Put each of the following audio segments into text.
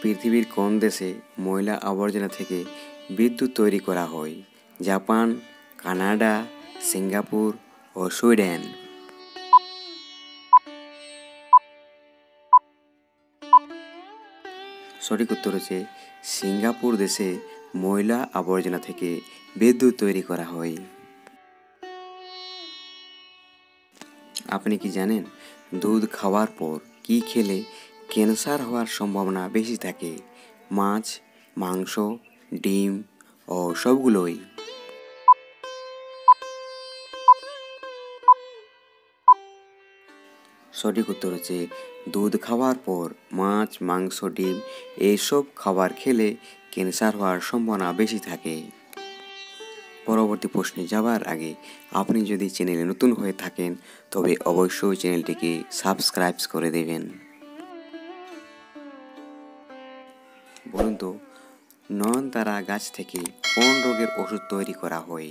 পৃথিবীর কোন দেশে ময়লা আবর্জনা থেকে বিদ্যুৎ তৈরি করা হয়? জাপান, কানাডা, সিঙ্গাপুর ও সুইডেন। সঠিক উত্তর হচ্ছে সিঙ্গাপুর দেশে ময়লা আবর্জনা থেকে বিদ্যুৎ তৈরি করা হয়। আপনি কি জানেন দুধ খাওয়ার পর কি খেলে ক্যান্সার হওয়ার সম্ভাবনা বেশি থাকে? মাছ, মাংস, ডিম ও সবগুলোই। সঠিক উত্তর হচ্ছে দুধ খাওয়ার পর মাছ, মাংস, ডিম এইসব খাবার খেলে ক্যান্সার হওয়ার সম্ভাবনা বেশি থাকে। পরবর্তী প্রশ্নে যাওয়ার আগে আপনি যদি চ্যানেলে নতুন হয়ে থাকেন তবে অবশ্যই চ্যানেলটিকে সাবস্ক্রাইব করে দেবেন। বলুন তো, নয়নতারা গাছ থেকে কোন রোগের ওষুধ তৈরি করা হয়?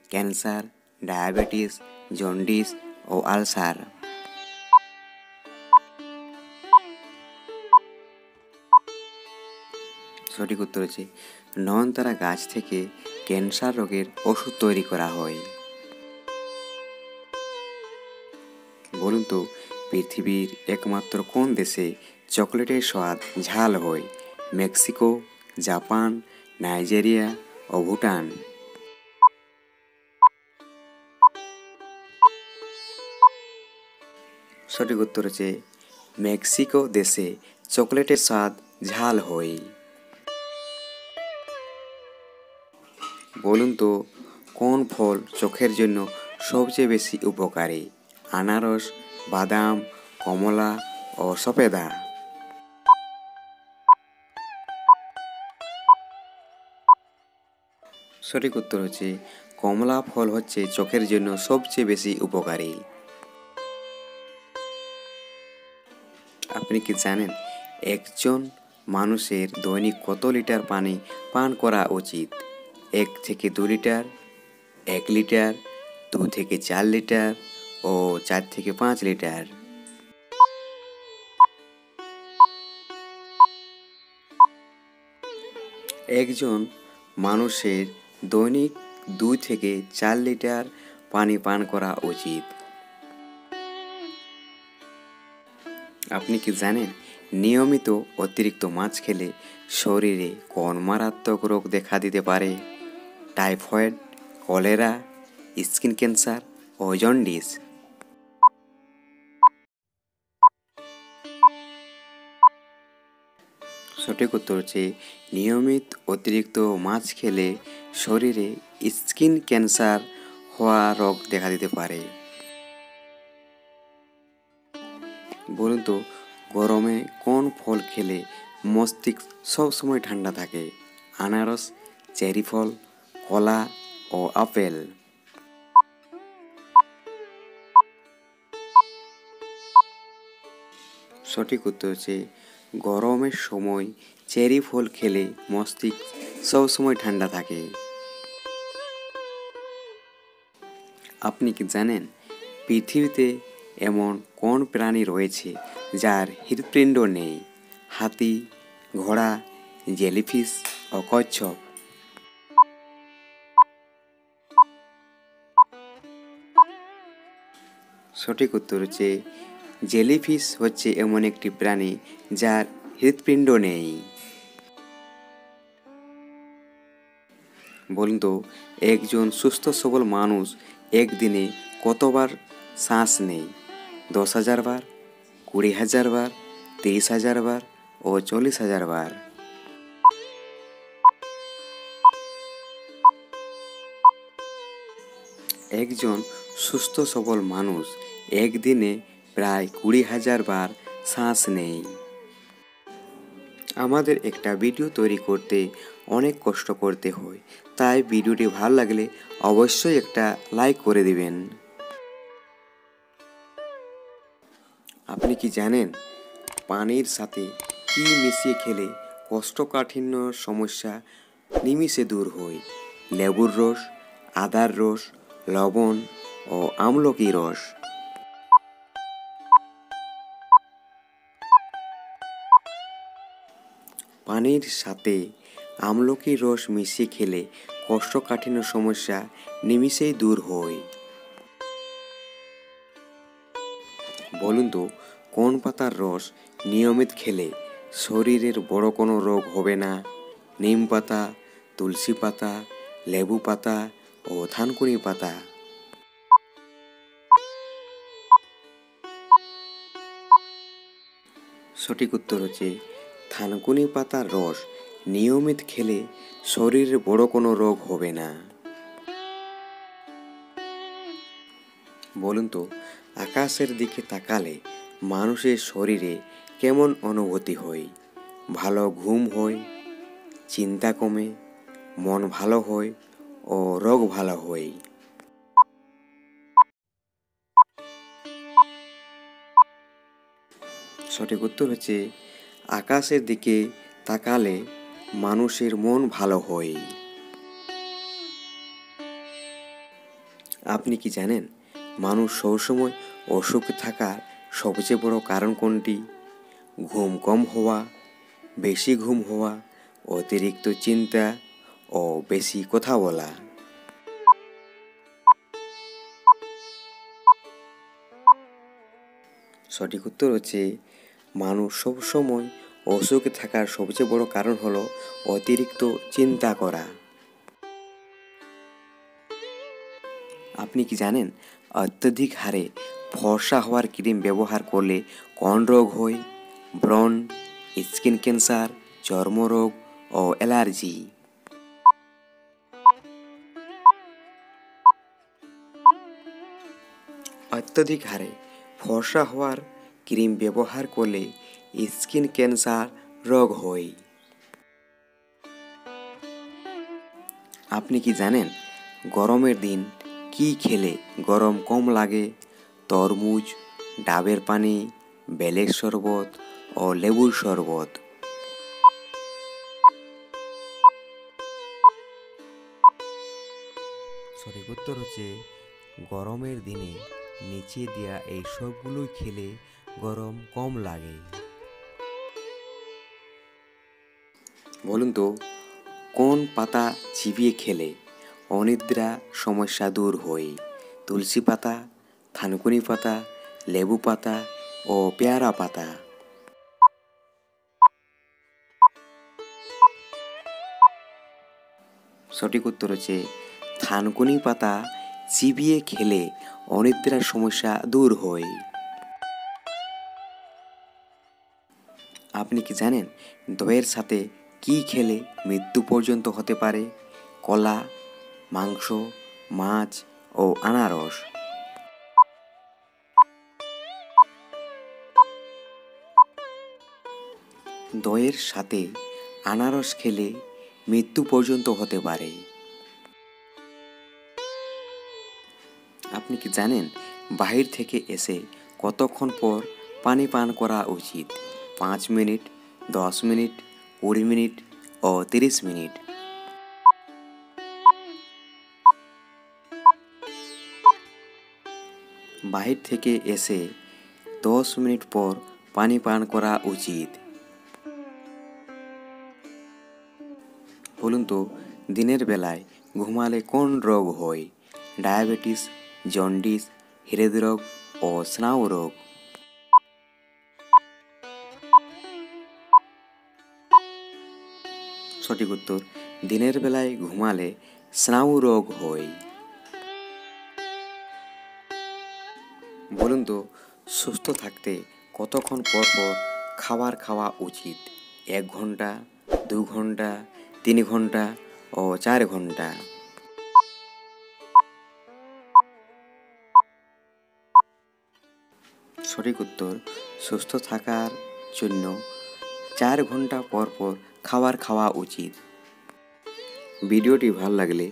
ক্যান্সার, ডায়াবেটিস, জন্ডিস ও আলসার। সঠিক উত্তর হচ্ছে নয়নতারা গাছ থেকে ক্যান্সার রোগের ওষুধ তৈরি করা হয়। বলুন তো, পৃথিবীর একমাত্র কোন দেশে চকলেটের স্বাদ ঝাল হয়? মেক্সিকো, জাপান, নাইজেরিয়া ও ভুটান। সঠিক উত্তর হচ্ছে মেক্সিকো দেশে চকলেটের স্বাদ ঝাল হয়। বলুন তো, কোন ফল চোখের জন্য সবচেয়ে বেশি উপকারী? আনারস, বাদাম, কমলা ও সফেদা। সঠিক উত্তর হচ্ছে কমলা ফল হচ্ছে চোখের জন্য সবচেয়ে বেশি উপকারী। আপনি কি জানেন একজন মানুষের দৈনিক কত লিটার পানি পান করা উচিত? 1 থেকে 2 লিটার, 1 লিটার, 2 থেকে 4 লিটার ও 4 থেকে 5 লিটার। একজন মানুষের দৈনিক 2 থেকে 4 লিটার পানি পান করা উচিত। আপনি কি জানেন নিয়মিত অতিরিক্ত মাছ খেলে শরীরে কোন মারাত্মক রোগ দেখা দিতে পারে? টাইফয়েড, কলেরা, স্কিন ক্যান্সার ও জন্ডিস। সঠিক উত্তর হচ্ছে নিয়মিত অতিরিক্ত মাছ খেলে শরীরে স্কিন ক্যান্সার হওয়া রোগ দেখা দিতে পারে। বলুন তো, গরমে কোন ফল খেলে মস্তিষ্ক সবসময় ঠান্ডা থাকে? আনারস, চেরি ফল, কলা ও আপেল। সঠিক উত্তর হচ্ছে গরমের সময় চেরি ফল খেলে মস্তিষ্ক সবসময় ঠান্ডা থাকে। আপনি কি জানেন পৃথিবীতে এমন কোন প্রাণী রয়েছে যার হৃৎপিণ্ড নেই? হাতি, ঘোড়া, জেলিফিশ ও কচ্ছপ। সঠিক উত্তর হচ্ছে জেলিফিশ হচ্ছে এমন একটি প্রাণী যার হৃৎপিণ্ড নেই। বলুন তো, একজন সুস্থ সবল মানুষ একদিনে কতবার শ্বাস নেয়? 10,000 বার, 20,000 বার, 30,000 বার ও 40,000 বার। একজন সুস্থ সবল মানুষ একদিনে প্রায় 20,000 বার শ্বাস নেয়। আমাদের একটা ভিডিও তৈরি করতে অনেক কষ্ট করতে হয়, তাই ভিডিওটি ভালো লাগলে অবশ্যই একটা লাইক করে দিবেন। আপনি কি জানেন পানির সাথে কি মিশিয়ে খেলে কোষ্ঠকাঠিন্য সমস্যা নিমিষে দূর হয়? লেবুর রস, আদার রস, লবণ ও আমলকি রস। পানির সাথে আমলকির রস মিশিয়ে খেলে কোষ্ঠকাঠিন্য সমস্যা নিমিষেই দূর হয়। বলুন তো, কোন পাতার রস নিয়মিত খেলে শরীরের বড় কোনো রোগ হবে না? নিম পাতা, তুলসী পাতা, লেবু পাতা ও থানকুনি পাতা। সঠিক উত্তর হচ্ছে থানকুনি পাতার রস নিয়মিত খেলে শরীরে বড় কোনো রোগ হবে না। বলুন তো, আকাশের দিকে তাকালে মানুষের শরীরে কেমন অনুভূতি হয়? ভালো ঘুম হয়, চিন্তা কমে, মন ভালো হয় ও রোগ ভালো হয়। সঠিক উত্তর হচ্ছে আকাশের দিকে তাকালে মানুষের মন ভালো হয়। আপনি কি জানেন মানুষ সবসময় অসুখে থাকার সবচেয়ে বড় কারণ কোনটি? ঘুম কম হওয়া, বেশি ঘুম হওয়া, অতিরিক্ত চিন্তা ও বেশি কথা বলা। সঠিক উত্তর হচ্ছে মানুষ সবসময় অসুখে থাকার সবচেয়ে বড় কারণ হলো অতিরিক্ত চিন্তা করা। আপনি কি জানেন অত্যধিক হারে ফর্সা হওয়ার ক্রিম ব্যবহার করলে কোন রোগ হয়? ব্রণ, স্কিন ক্যান্সার, চর্মরোগ ও অ্যালার্জি। অত্যধিক হারে ফর্সা হওয়ার ক্রিম ব্যবহার করলে স্কিন ক্যান্সার রোগ হয়। আপনি কি জানেন গরমের দিন কি খেলে গরম কম লাগে? তরমুজ, ডাবের পানি, বেলের শরবত ও লেবুর শরবত। সঠিক উত্তর হচ্ছে গরমের দিনে নিচে দেওয়া এই সবগুলোই খেলে গরম কম লাগে। বলুন তো, কোন পাতা চিবিয়ে খেলে অনিদ্রা সমস্যা দূর হয়? তুলসী পাতা, থানকুনি পাতা, লেবু পাতা ও পেয়ারা পাতা। সঠিক উত্তর হচ্ছে থানকুনি পাতা চিবিয়ে খেলে অনিদ্রার সমস্যা দূর হয়। আপনি কি জানেন দইয়ের সাথে কি খেলে মৃত্যু পর্যন্ত হতে পারে? কলা, মাংস, মাছ ও আনারস। দইয়ের সাথে আনারস খেলে মৃত্যু পর্যন্ত হতে পারে। আপনি কি জানেন বাহির থেকে এসে কতক্ষণ পর পানি পান করা উচিত? 5 মিনিট, 10 মিনিট, 20 মিনিট ও 30 মিনিট। বাহির থেকে এসে 10 মিনিট পর পানি পান করা উচিত। বলুন তো, দিনের বেলায় ঘুমালে কোন রোগ হয়? ডায়াবেটিস, জন্ডিস, হৃদরোগ ও স্নায়ু রোগ। সঠিক উত্তর দিনের বেলায় ঘুমালে স্নায়ু রোগ হয়। বলুন তো, সুস্থ থাকতে কতক্ষণ পর পর খাবার খাওয়া উচিত? 1 ঘন্টা, 2 ঘন্টা, 3 ঘন্টা ও 4 ঘন্টা। সঠিক উত্তর সুস্থ থাকার জন্য 4 ঘন্টা পর পর খাবার খাওয়া উচিত। ভিডিওটি ভালো লাগলে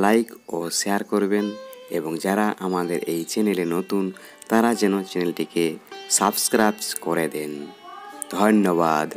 লাইক ও শেয়ার করবেন এবং যারা আমাদের এই চ্যানেলে নতুন তারা যেন চ্যানেলটিকে সাবস্ক্রাইব করে দেন। ধন্যবাদ।